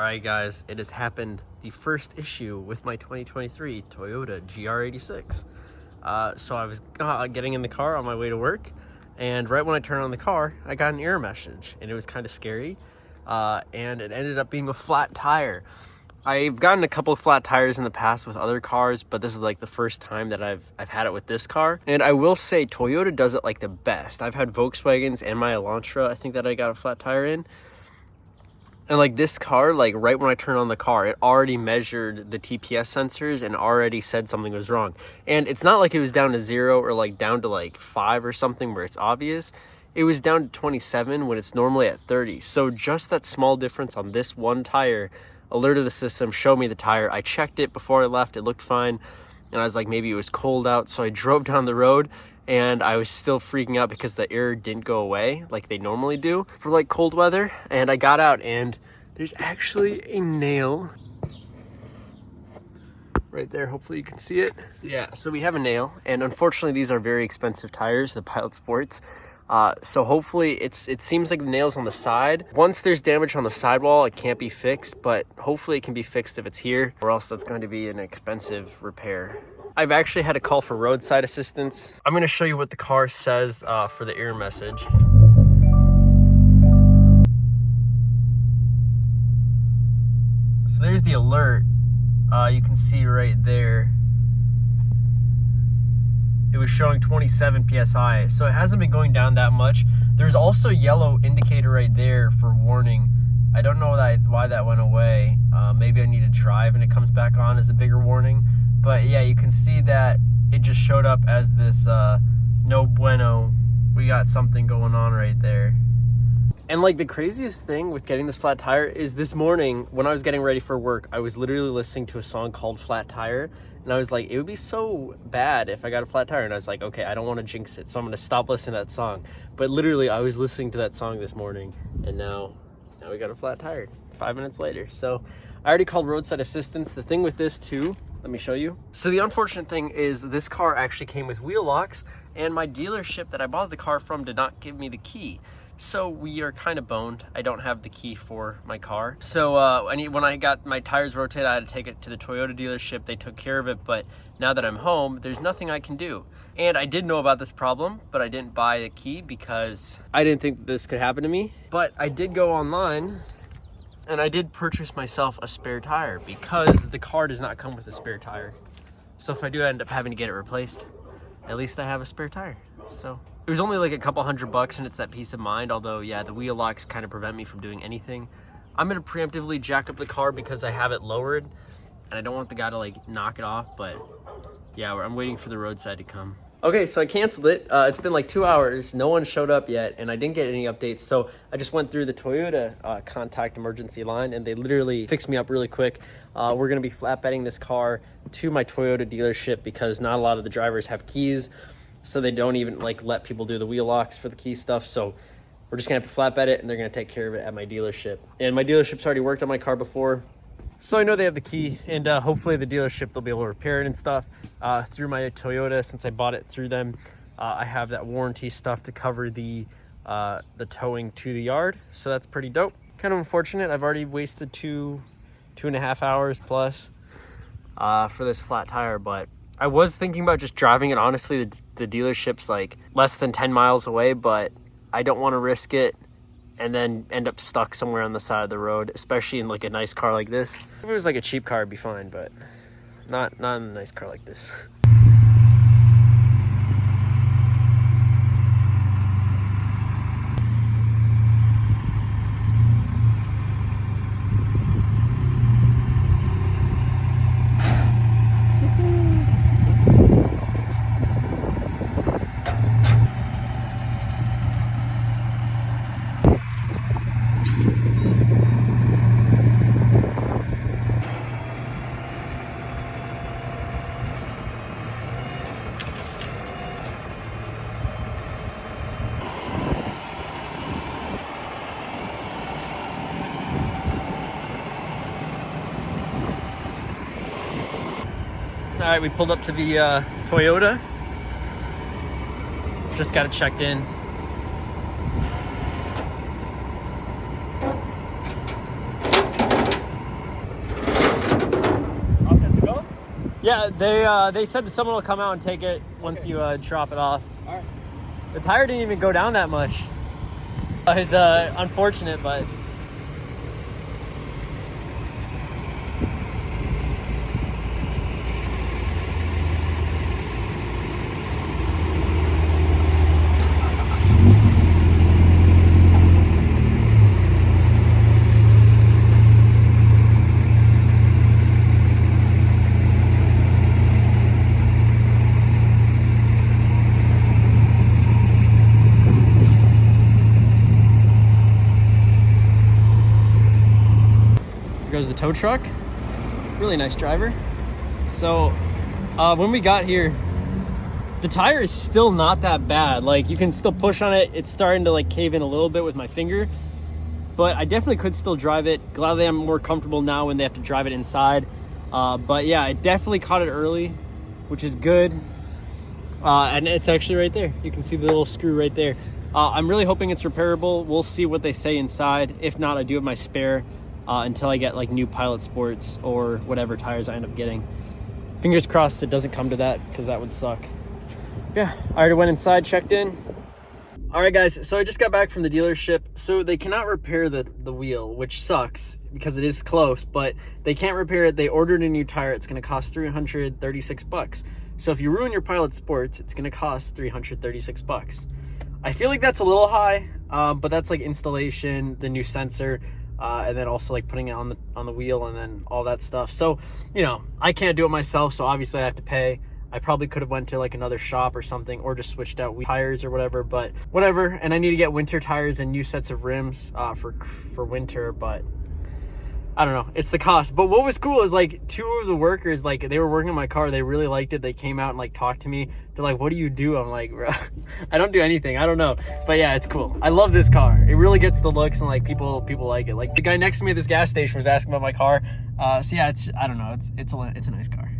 Alright guys, it has happened. The first issue with my 2023 Toyota GR86. So I was getting in the car on my way to work, and right when I turned on the car, I got an error message, and it was kind of scary. And it ended up being a flat tire. I've gotten a couple of flat tires in the past with other cars, but this is like the first time that I've had it with this car. And I will say Toyota does it like the best. I've had Volkswagens and my Elantra, I think, that I got a flat tire in. And like this car, like right when I turned on the car, it already measured the TPS sensors and already said something was wrong. And it's not like it was down to 0 or like down to like 5 or something where it's obvious. It was down to 27 when it's normally at 30. So just that small difference on this one tire alerted the system, showed me the tire. I checked it before I left, it looked fine. And I was like, maybe it was cold out. So I drove down the road and I was still freaking out because the error didn't go away like they normally do for like cold weather. And I got out and there's actually a nail right there. Hopefully you can see it. Yeah, so we have a nail, and unfortunately these are very expensive tires, the Pilot Sports. So hopefully it seems like the nail's on the side. Once there's damage on the sidewall, it can't be fixed, but hopefully it can be fixed if it's here, or else that's going to be an expensive repair. I've actually had a call for roadside assistance. I'm going to show you what the car says for the error message. So there's the alert. You can see right there. It was showing 27 PSI, so it hasn't been going down that much. There's also a yellow indicator right there for warning. I don't know why that went away. Maybe I need to drive and it comes back on as a bigger warning. But yeah, you can see that it just showed up as this no bueno. We got something going on right there. And like the craziest thing with getting this flat tire is this morning when I was getting ready for work, I was literally listening to a song called Flat Tire. And I was like, it would be so bad if I got a flat tire. And I was like, okay, I don't want to jinx it, so I'm going to stop listening to that song. But literally, I was listening to that song this morning, and now we got a flat tire 5 minutes later. So I already called roadside assistance. The thing with this too, let me show you. So the unfortunate thing is this car actually came with wheel locks, and my dealership that I bought the car from did not give me the key. So we are kind of boned. I don't have the key for my car. So when I got my tires rotated, I had to take it to the Toyota dealership. They took care of it, but now that I'm home, there's nothing I can do. And I did know about this problem, but I didn't buy a key because I didn't think this could happen to me. But I did go online and I did purchase myself a spare tire because the car does not come with a spare tire. So if I do end up having to get it replaced, at least I have a spare tire. So it was only like a couple $100 and it's that peace of mind. Although, yeah, the wheel locks kind of prevent me from doing anything. I'm going to preemptively jack up the car because I have it lowered and I don't want the guy to like knock it off. But yeah, I'm waiting for the roadside to come. Okay, so I canceled it. It's been like 2 hours. No one showed up yet, and I didn't get any updates. So I just went through the Toyota contact emergency line, and they literally fixed me up really quick. We're going to be flatbedding this car to my Toyota dealership because not a lot of the drivers have keys. So they don't even like let people do the wheel locks for the key stuff. So we're just going to have to flatbed it, and they're going to take care of it at my dealership. And my dealership's already worked on my car before, so I know they have the key, and hopefully the dealership, they'll be able to repair it and stuff through my Toyota. Since I bought it through them, I have that warranty stuff to cover the towing to the yard. So that's pretty dope. Kind of unfortunate. I've already wasted two and a half hours plus for this flat tire, but I was thinking about just driving it. Honestly, the dealership's like less than 10 miles away, but I don't want to risk it and then end up stuck somewhere on the side of the road, especially in like a nice car like this. If it was like a cheap car, it'd be fine, but not in a nice car like this. All right, we pulled up to the Toyota. Just got it checked in. Yeah, they said that someone will come out and take it once you drop it off. All right. The tire didn't even go down that much. It's unfortunate, but goes the tow truck. Really nice driver. So when we got here, the tire is still not that bad. Like, you can still push on it. It's starting to like cave in a little bit with my finger, but I definitely could still drive it. Gladly I'm more comfortable now when they have to drive it inside. But yeah, it definitely caught it early, which is good. And it's actually right there. You can see the little screw right there. I'm really hoping it's repairable. We'll see what they say inside. If not, I do have my spare until I get like new Pilot Sports or whatever tires I end up getting. Fingers crossed it doesn't come to that, because that would suck. Yeah, I already went inside, checked in. All right, guys, so I just got back from the dealership. So they cannot repair the wheel, which sucks because it is close, but they can't repair it. They ordered a new tire. It's going to cost $336. So if you ruin your Pilot Sports, it's going to cost $336. I feel like that's a little high, but that's like installation, the new sensor, and then also like putting it on the wheel and then all that stuff. So, you know, I can't do it myself, so obviously I have to pay. I probably could have went to like another shop or something, or just switched out tires or whatever, but whatever. And I need to get winter tires and new sets of rims for winter, but I don't know, it's the cost. But what was cool is like two of the workers, like they were working on my car, they really liked it. They came out and like talked to me. They're like, what do you do? I'm like, bro, I don't do anything, I don't know. But yeah, it's cool. I love this car. It really gets the looks, and like people like it. Like the guy next to me at this gas station was asking about my car. So yeah, I don't know, it's a nice car.